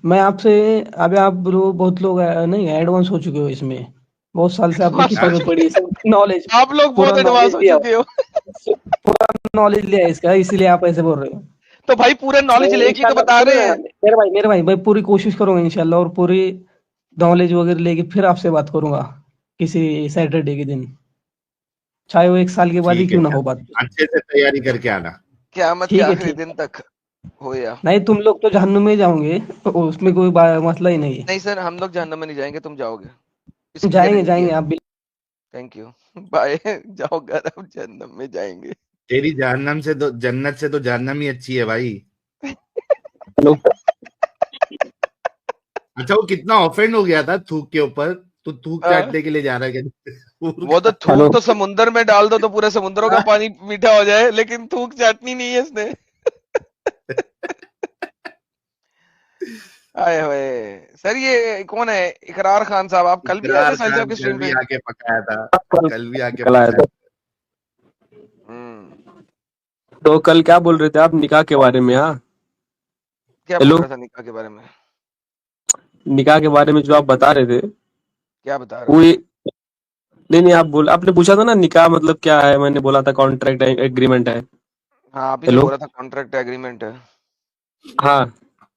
[SPEAKER 1] मैं आपसे, अभी आप लोग बहुत लोग नहीं एडवांस हो चुके हो इसमें, बहुत साल से आपने किताबें पढ़ी, सब नॉलेज,
[SPEAKER 2] आप लोग
[SPEAKER 1] पूरा
[SPEAKER 2] बहुत एडवांस
[SPEAKER 1] नॉलेज
[SPEAKER 2] हो
[SPEAKER 1] लिया,
[SPEAKER 2] चुके हो।
[SPEAKER 1] पूरा नॉलेज लिया है इसका, इसीलिए आप ऐसे बोल रहे हो।
[SPEAKER 2] तो भाई पूरे नॉलेज
[SPEAKER 1] मैं
[SPEAKER 2] लेके तो
[SPEAKER 1] इंशाल्लाह,
[SPEAKER 2] बता
[SPEAKER 1] सुनो
[SPEAKER 2] रहे
[SPEAKER 1] ना
[SPEAKER 2] हैं।
[SPEAKER 1] मेरे भाई पूरी कोशिश करूंगा इंशाल्लाह, और पूरी नॉलेज वगैरह लेके फिर आपसे बात करूंगा किसी सैटरडे के दिन, चाहे वो 1 साल के बाद ही
[SPEAKER 3] ठीक है,
[SPEAKER 1] क्यों ना हो बात।
[SPEAKER 3] अच्छे से तैयारी करके आना।
[SPEAKER 2] क़यामत के
[SPEAKER 1] ठीक है
[SPEAKER 2] आखिरी
[SPEAKER 1] ठीक
[SPEAKER 2] दिन तक हो या
[SPEAKER 1] नहीं, तुम लोग तो जहन्नुम में ही जाओगे, तो उसमें कोई मसला ही नहीं
[SPEAKER 2] नहीं सर, हम लोग जहन्नम में नहीं जाएंगे, तुम जाओगे,
[SPEAKER 1] है।
[SPEAKER 2] इसकी
[SPEAKER 1] जाएंगे
[SPEAKER 2] गारंटी
[SPEAKER 1] जाएंगे
[SPEAKER 2] है।
[SPEAKER 1] आप भी।
[SPEAKER 2] Thank you, bye. जाओ घर, अब जहन्नम में जाएंगे।
[SPEAKER 3] तेरी जहन्नम से तो, जन्नत से तो जहन्नम ही अच्छी है भाई।
[SPEAKER 1] हेलो,
[SPEAKER 3] अच्छा, वो कितना ऑफेंड हो गया था थूक के ऊपर, तो थूक
[SPEAKER 2] हाँ,
[SPEAKER 3] चाटने के लिए जा रहा है
[SPEAKER 2] वो तो
[SPEAKER 1] हेलो।
[SPEAKER 2] थूक तो समुंदर में डाल दो तो पूरे समुद्रों का पानी मीठा हो जाए, लेकिन थूक चाटनी नहीं है इसने। आए हुए सर, ये कौन है? इकरार खान साहब, आप कल भी आए थे
[SPEAKER 3] इकरार
[SPEAKER 2] साहिल साहब
[SPEAKER 3] खान
[SPEAKER 2] की
[SPEAKER 3] कल
[SPEAKER 2] स्ट्रीम
[SPEAKER 3] भी
[SPEAKER 2] पे?
[SPEAKER 3] आके पकाया था, कल भी आके
[SPEAKER 4] कल आया
[SPEAKER 3] पकाया
[SPEAKER 4] था।
[SPEAKER 3] था।
[SPEAKER 2] हम्म,
[SPEAKER 4] तो कल क्या बोल रहे थे आप निकाह के बारे में? हाँ,
[SPEAKER 2] क्या बोल
[SPEAKER 4] हेलो,
[SPEAKER 2] रहा था निकाह के बारे में?
[SPEAKER 4] निकाह के बारे में जो आप बता रहे थे,
[SPEAKER 2] क्या बता रहा
[SPEAKER 4] वो
[SPEAKER 2] था?
[SPEAKER 4] नहीं नहीं, आपने पूछा था ना निकाह मतलब क्या है, मैंने बोला था कॉन्ट्रैक्ट एग्रीमेंट है।
[SPEAKER 2] हाँ, आप ही तो
[SPEAKER 4] हेलो,
[SPEAKER 2] बोल रहा था कॉन्ट्रैक्ट एग्रीमेंट है।
[SPEAKER 4] हाँ,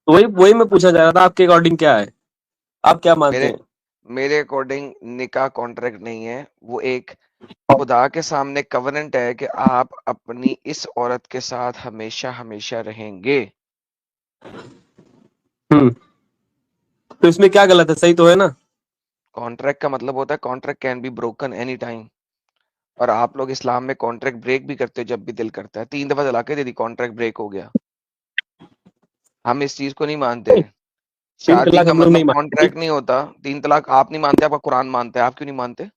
[SPEAKER 4] तो वही वही मैं पूछना चाह रहा था, आपके अकॉर्डिंग क्या है, आप क्या मानते
[SPEAKER 2] मेरे
[SPEAKER 4] हैं?
[SPEAKER 2] मेरे अकॉर्डिंग निकाह कॉन्ट्रैक्ट नहीं है, वो एक खुदा के सामने कवनेंट है कि आप अपनी इस औरत के साथ हमेशा हमेशा रहेंगे।
[SPEAKER 4] तो इसमें क्या गलत है, सही तो है ना?
[SPEAKER 2] कॉन्ट्रैक्ट का मतलब होता है contract can be broken any time, और आप लोग इस्लाम में कॉन्ट्रैक्ट ब्रेक भी करते हो जब भी दिल करता है। 3 दफा तलाक दे दी, कॉन्ट्रैक्ट ब्रेक हो गया। हम इस चीज को नहीं मानते।
[SPEAKER 4] 3
[SPEAKER 2] शादी
[SPEAKER 4] तलाक
[SPEAKER 2] का
[SPEAKER 4] हम लोग
[SPEAKER 2] मतलब
[SPEAKER 4] नहीं मानते।
[SPEAKER 2] कॉन्ट्रैक्ट नहीं होता। 3 तलाक आप नहीं मानते, आपका कुरान मानता है, आप क्यों नहीं मानते?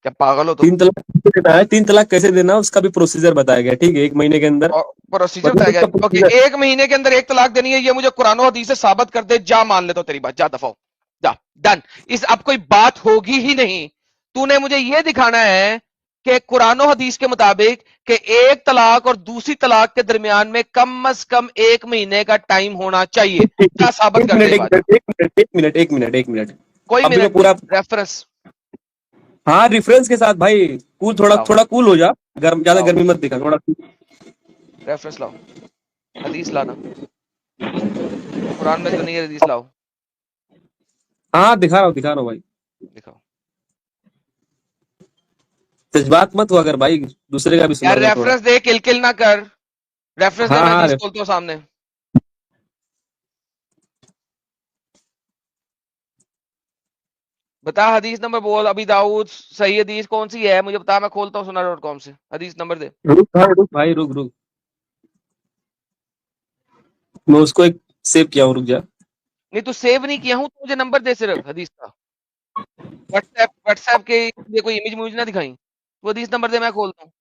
[SPEAKER 2] क्या पागल हो तुम?
[SPEAKER 4] 3 तलाक कैसे देना है, 3 तलाक कैसे देना है उसका भी प्रोसीजर बताया गया, ठीक है, 1 महीने के अंदर।
[SPEAKER 2] और प्रोसीजर
[SPEAKER 4] मतलब
[SPEAKER 2] बताया गया।
[SPEAKER 4] उसका
[SPEAKER 2] ओके,
[SPEAKER 4] प्रोसीजर
[SPEAKER 2] 1 महीने के अंदर 1 तलाक देनी है, ये मुझे कुरान और हदीस से साबित कर दे, जा मान ले तो तेरी बात, जा दफा हो, जा, डन। इस अब कोई बात होगी ही नहीं। तूने मुझे ये दिखाना है कि कुरान और हदीस के मुताबिक कि 1 तलाक और दूसरी तलाक के दरमियान में कम से कम 1 महीने का टाइम होना चाहिए। क्या साबित कर दे बात?
[SPEAKER 4] 1 मिनट।
[SPEAKER 2] कोई
[SPEAKER 4] अभी मैं
[SPEAKER 2] मिनट
[SPEAKER 4] पूरा,
[SPEAKER 2] नहीं, रेफरेंस
[SPEAKER 4] हाँ रिफरेंस के साथ भाई। कूल, थोड़ा
[SPEAKER 2] लाओ,
[SPEAKER 4] थोड़ा कूल हो जा, गर्म, ज्यादा
[SPEAKER 2] लाओ,
[SPEAKER 4] गर्मी मत दिखा, थोड़ा।
[SPEAKER 2] रेफरेंस लाओ, हदीस लाना, कुरान में तो नहीं है, हदीस लाओ,
[SPEAKER 4] हाँ दिखा रहा हूँ भाई।
[SPEAKER 2] दिखाओ।
[SPEAKER 4] जज्बात मत हुआ कर भाई, दूसरे का भी सुना
[SPEAKER 2] यार
[SPEAKER 4] कर थोड़ा।
[SPEAKER 2] रेफरेंस दे, किल किल ना कर। रेफरेंस दे,
[SPEAKER 4] हाँ
[SPEAKER 2] मैं
[SPEAKER 4] हाँ
[SPEAKER 2] हदीस खोलता हूँ सामने। बता हदीस नंबर बोल। अभी दाऊद सही हदीस कौन सी है मुझे बता, मैं खोलता हूँ सुन्ना.com से। हदीस नंबर दे।
[SPEAKER 4] रुक भाई, रुक। मैं उसको एक सेव किया हूँ, रुक जा।
[SPEAKER 2] नहीं तू सेव नहीं किया हूँ तो मुझे नंबर दे सिर्फ हदीस का। व्हाट्सएप के लिए कोई इमेज मुझे ना दिखाई, तो हदीस नंबर दे, मैं खोलता हूँ।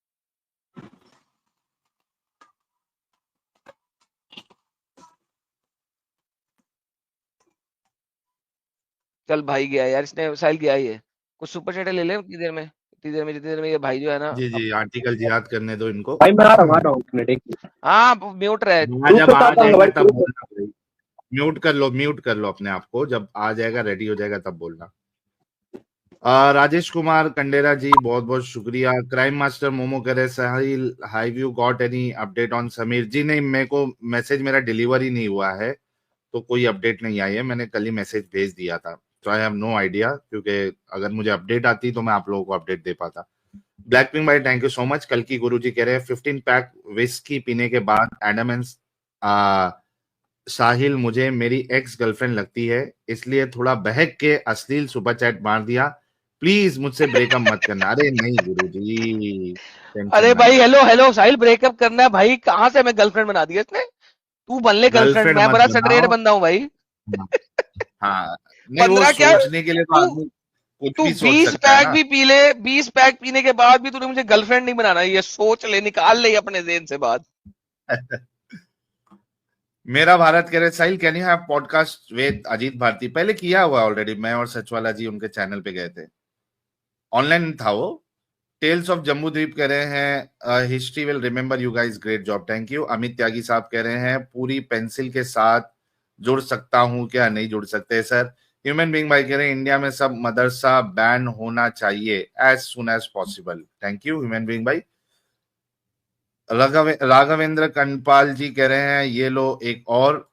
[SPEAKER 2] चल भाई गया यार, इसने साइल गया ही है। कुछ सुपर चैट ले ले जितनी देर में ये भाई जो है ना।
[SPEAKER 3] जी जी, आर्टिकल जिहाद करने दो इनको।
[SPEAKER 4] भाई मैं आ रहा हूँ 1 मिनट, 1 मिनट।
[SPEAKER 2] हाँ म्यूट रहे।
[SPEAKER 3] मैं
[SPEAKER 4] रुक
[SPEAKER 3] जब
[SPEAKER 4] के
[SPEAKER 3] आ
[SPEAKER 4] साथ आऊंगा
[SPEAKER 3] जाएगा
[SPEAKER 4] भाई,
[SPEAKER 3] तब
[SPEAKER 4] रुक।
[SPEAKER 3] बोलना भाई। म्यूट कर लो अपने आप को, जब आ जाएगा, रेडी हो जाएगा तब बोलना। राजेश कुमार कंडेरा जी, बहुत बहुत शुक्रिया। क्राइम मास्टर मोमो कह रहे Sahil, have you got any update on Sameer? जी नहीं, मेरे को मैसेज मेरा डिलीवर ही नहीं हुआ है, तो कोई अपडेट नहीं आई है। मैंने कल ही मैसेज भेज दिया था, तो आई हैव नो आइडिया, क्योंकि अगर मुझे अपडेट आती तो मैं आप लोगों को अपडेट दे पाता। ब्लैक पिंक भाई थैंक यू सो मच। कल की गुरु जी कह रहे हैं 15 पैक विस्की पीने के बाद एडम एंड साहिल मुझे मेरी एक्स गर्लफ्रेंड लगती है, इसलिए थोड़ा बहक के अश्लील सुपर चैट मार दिया, प्लीज मुझसे ब्रेकअप मत करना। अरे नहीं गुरु जी, टेंशन
[SPEAKER 2] अरे
[SPEAKER 3] ना
[SPEAKER 2] भाई
[SPEAKER 3] ले।
[SPEAKER 2] हेलो हेलो साहिल, ब्रेकअप करना है भाई? कहाँ से मैं गर्लफ्रेंड बना दिया इसने? तू बन ले गर्लफ्रेंड,
[SPEAKER 3] गर्लफ्रेंड
[SPEAKER 2] मैं
[SPEAKER 3] मत
[SPEAKER 2] बड़ा स्ट्रेट
[SPEAKER 3] बनाओ।
[SPEAKER 2] बंदा हूँ भाई।
[SPEAKER 3] हाँ हाँ, नहीं वो
[SPEAKER 2] 15 क्या,
[SPEAKER 3] सोचने के लिए तो
[SPEAKER 2] तू
[SPEAKER 3] आदमी कुछ
[SPEAKER 2] तू
[SPEAKER 3] भी सोच
[SPEAKER 2] 20
[SPEAKER 3] सकता है
[SPEAKER 2] पैक
[SPEAKER 3] ना।
[SPEAKER 2] भी पी ले, 20 पैक पीने के बाद भी तूने मुझे गर्लफ्रेंड नहीं बनाना, ये सोच ले, निकाल ले अपने जेहन से बात।
[SPEAKER 3] मेरा भारत कह रहे Sahil can you have podcast with Ajit Bharti? पहले किया हुआ ऑलरेडी, मैं और सचवाला जी उनके चैनल पे गए थे, ऑनलाइन था वो। टेल्स ऑफ जम्मू द्वीप कह रहे हैं history will remember you guys, great job, thank you. Amit Tyagi साहब कह रहे हैं पूरी पेंसिल के साथ जुड़ सकता हूं क्या? नहीं जुड़ सकते सर। ह्यूमन बीइंग भाई कह रहे हैं इंडिया में सब मदरसा बैन होना चाहिए as soon as possible, thank you human being भाई। राघवेंद्र कनपाल जी कह रहे हैं ये लो एक और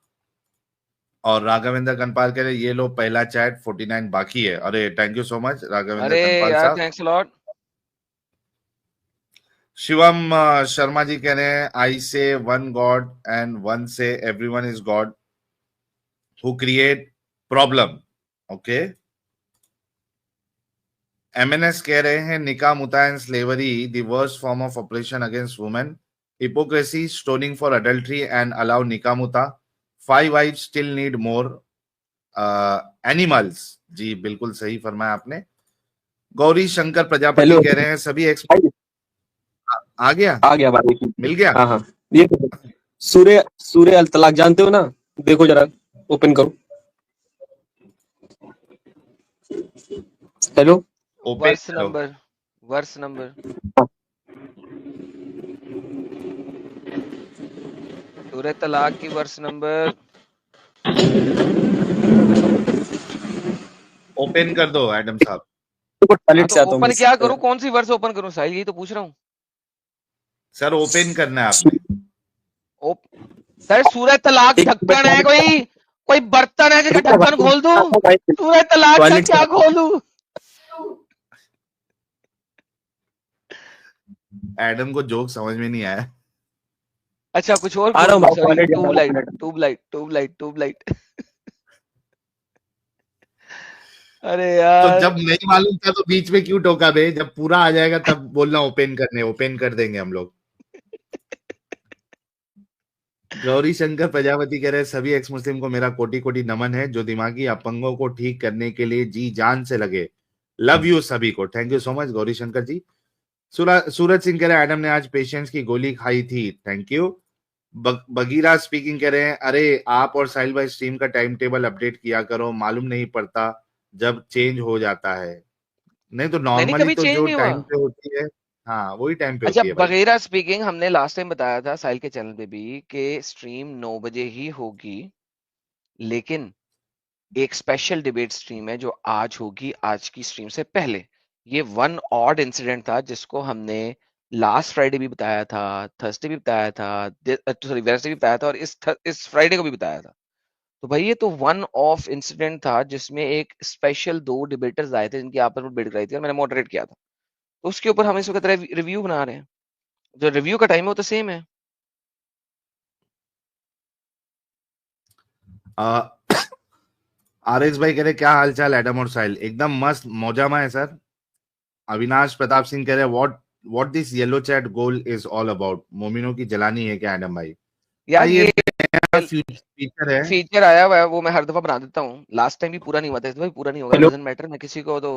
[SPEAKER 3] राघवेंद्र कनपाल कह रहे हैं ये लो पहला चैट, 49 बाकी है। अरे thank you so much Raghavendra
[SPEAKER 2] अरे
[SPEAKER 3] कनपाल
[SPEAKER 2] यार
[SPEAKER 3] साहब।
[SPEAKER 2] Thanks lot.
[SPEAKER 3] शिवम शर्मा जी कह रहे हैं I say one God and one say everyone is God who create problem, okay. MNS कह रहे हैं निकाह मुता and slavery the worst form of oppression against women, hypocrisy, stoning for adultery and allow निकाह मुता, 5 wives still need more animals. जी बिल्कुल सही फरमाया आपने। गौरी शंकर प्रजापति
[SPEAKER 4] हेलो
[SPEAKER 3] कह रहे हैं सभी
[SPEAKER 4] भाई,
[SPEAKER 3] आ गया,
[SPEAKER 4] आ गया भाई।
[SPEAKER 3] मिल गया।
[SPEAKER 4] हाँ हाँ, ये सूर्य सूर्य अल तलाक जानते हो ना? देखो जरा, ओपन करो। हेलो।
[SPEAKER 3] ओपन
[SPEAKER 2] वर्स
[SPEAKER 3] करो।
[SPEAKER 2] नंबर, वर्स नंबर, सूरह तलाक की वर्स नंबर।
[SPEAKER 3] ओपन कर दो एडम साहब।
[SPEAKER 2] हाँ
[SPEAKER 4] टॉयलेट
[SPEAKER 2] तो
[SPEAKER 4] से आता हूँ
[SPEAKER 2] ओपन क्या
[SPEAKER 4] मैं।
[SPEAKER 2] करूं, कौन सी वर्स ओपन करूं साहिल, यही तो पूछ रहा हूँ।
[SPEAKER 3] सर ओपन करना है आपने।
[SPEAKER 2] ओप सर सूरह तलाक
[SPEAKER 4] एक
[SPEAKER 2] ढक्कन है कोई, कोई बर्तन है कि ढक्कन खोल दूं? सूरह तलाक का
[SPEAKER 4] टॉयलेट
[SPEAKER 2] क्या खोलूं?
[SPEAKER 3] एडम को जोक समझ में नहीं आया।
[SPEAKER 2] अच्छा कुछ और
[SPEAKER 4] आ रहा
[SPEAKER 2] खोल
[SPEAKER 4] हूँ
[SPEAKER 2] दूं,
[SPEAKER 4] भाई,
[SPEAKER 2] सॉरी,
[SPEAKER 4] टॉयलेट जा रहा हूँ,
[SPEAKER 2] tubelight
[SPEAKER 4] toilet.
[SPEAKER 2] Tubelight tubelight tubelight. अरे
[SPEAKER 3] तो
[SPEAKER 2] यार
[SPEAKER 3] जब नहीं मालूम था तो बीच में क्यों टोका बे? जब पूरा आ जाएगा तब बोलना ओपन कर देंगे हम लोग। गौरी शंकर प्रजापति कह रहे हैं, सभी एक्स मुस्लिम को मेरा कोटि कोटि नमन है जो दिमागी अपंगों को ठीक करने के लिए जी जान से लगे। लव यू सभी को। Thank you so much Gauri Shankar ji. Suraj Singh कह रहे हैं, एडम ने आज पेशेंस की गोली खाई थी। Thank you. बगीरा स्पीकिंग कह रहे हैं, अरे आप और साहिल भाई स्ट्रीम का टाइम टेबल अपडेट किया करो, मालूम नहीं पड़ता जब चेंज हो जाता है। नहीं तो
[SPEAKER 2] नहीं
[SPEAKER 3] नॉर्मली
[SPEAKER 2] कभी
[SPEAKER 3] तो
[SPEAKER 2] चेंज
[SPEAKER 3] जो
[SPEAKER 2] नहीं हुआ।
[SPEAKER 3] टाइम पे होती है, हाँ वही टाइम पे
[SPEAKER 2] अच्छा
[SPEAKER 3] होती है भाई।
[SPEAKER 2] बगैरा स्पीकिंग, हमने लास्ट टाइम बताया था साहिल के चैनल पे भी कि स्ट्रीम 9 बजे ही होगी, लेकिन एक स्पेशल डिबेट स्ट्रीम है जो आज होगी, आज की स्ट्रीम से पहले। ये वन ऑड इंसिडेंट था जिसको हमने लास्ट फ्राइडे भी बताया था, थर्सडे भी बताया था, सॉरी वेडनेसडे भी बताया था, और इस फ्राइडे को भी बताया था। तो भाई ये तो वन ऑफ इंसिडेंट था जिसमें एक स्पेशल 2 डिबेटर्स आए थे जिनकी आपस में डिबेट कराई थी और मैंने मॉडरेट किया था। तो उसके ऊपर हम इस वक्त रिव्यू बना रहे हैं। जो रिव्यू का टाइम है वो तो सेम है।
[SPEAKER 3] आरएस भाई कह रहे, क्या हालचाल एडम और साहिल? एकदम मस्त मौजामा है सर। अविनाश प्रताप सिंह कह रहे, what this yellow chat goal is all about? मोमिनों की जलानी है क्या एडम भाई? हाँ,
[SPEAKER 2] यार
[SPEAKER 3] ये
[SPEAKER 2] ये
[SPEAKER 3] नया फीचर है।
[SPEAKER 2] फीचर आया हुआ है, वो मैं हर दफा बना देता हूँ। लास्ट टाइम भी पूरा नहीं हुआ था, इस दफा भी पूरा नहीं होगा।
[SPEAKER 4] हेलो
[SPEAKER 2] डजंट मैटर, मैं किसी को तो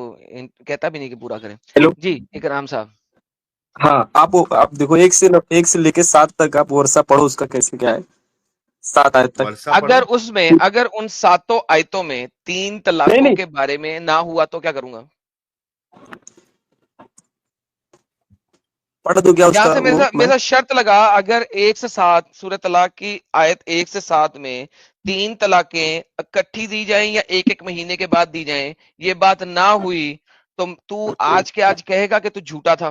[SPEAKER 2] कहता भी नहीं कि पूरा करें।
[SPEAKER 4] हेलो।
[SPEAKER 2] जी इकराम साहब।
[SPEAKER 4] हाँ, आप देखो, एक से लेके 7 तक आप वर्षा पढ़ो, उसका कैसे क्या है, 7 आयत तक।
[SPEAKER 3] वर्षा
[SPEAKER 2] अगर
[SPEAKER 3] पढ़ो।
[SPEAKER 2] उसमें, अगर उन 7 आयतों में 3
[SPEAKER 4] नहीं
[SPEAKER 2] तलाकों
[SPEAKER 4] नहीं,
[SPEAKER 2] के बारे में ना हुआ तो क्या करूंगा?
[SPEAKER 4] पढ़ दो क्या
[SPEAKER 2] यहां
[SPEAKER 4] उसका
[SPEAKER 2] से
[SPEAKER 4] वो
[SPEAKER 2] मेरे
[SPEAKER 4] मैं।
[SPEAKER 2] साथ शर्त लगा, अगर 1 से 7 सूरह तलाक की आयत 1 से 7 में 3 तलाकें इकट्ठी दी जाएं या एक एक महीने के बाद दी जाएं, ये बात ना हुई तो तू आज के आज कहेगा कि तू झूठा था।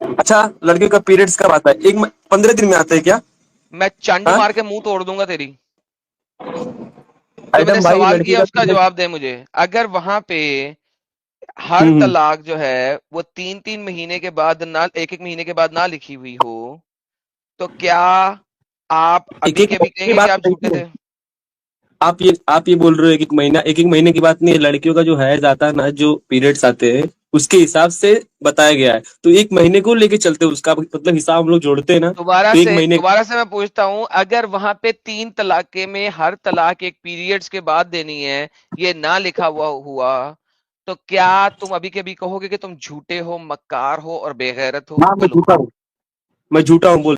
[SPEAKER 4] अच्छा, लड़कियों का पीरियड्स कब आता है? 15 दिन में आता है क्या?
[SPEAKER 2] मैं चंड
[SPEAKER 4] हाँ
[SPEAKER 2] मार के मुंह तोड़ दूंगा तेरी। जो मैंने
[SPEAKER 4] एडम भाई,
[SPEAKER 2] सवाल
[SPEAKER 4] लड़की
[SPEAKER 2] किया
[SPEAKER 4] का
[SPEAKER 2] उसका
[SPEAKER 4] पीरियड।
[SPEAKER 2] जवाब दे मुझे। अगर वहां पे हर
[SPEAKER 4] हम्म।
[SPEAKER 2] तलाक जो है वो 3-3 महीने के बाद ना, एक एक महीने के बाद ना लिखी हुई हो, तो क्या आप
[SPEAKER 4] एक
[SPEAKER 2] अभी
[SPEAKER 4] एक
[SPEAKER 2] के अभी
[SPEAKER 4] महीने की
[SPEAKER 2] कहेंगे कि
[SPEAKER 4] बात
[SPEAKER 2] आप झूठे
[SPEAKER 4] नहीं है।
[SPEAKER 2] थे?
[SPEAKER 4] आप ये बोल रहे हो एक एक महीने की बात नहीं है, लड़कियों का जो हैज आता है ना, जो पीरियड्स आते हैं उसके हिसाब से बताया गया है, तो एक महीने को लेके चलते हैं, उसका मतलब हिसाब हम लोग जोड़ते हैं ना, तो एक महीने।
[SPEAKER 2] दोबारा से मैं पूछता हूं, अगर वहां पे 3 तलाके में हर तलाक एक पीरियड्स के बाद देनी है, ये ना लिखा हुआ, तो क्या तुम अभी के अभी कहोगे कि तुम झूठे हो, मक्कार हो और बेगैरत हो?
[SPEAKER 4] हाँ,
[SPEAKER 2] बोलो।
[SPEAKER 4] मैं झूठा हूँ बोल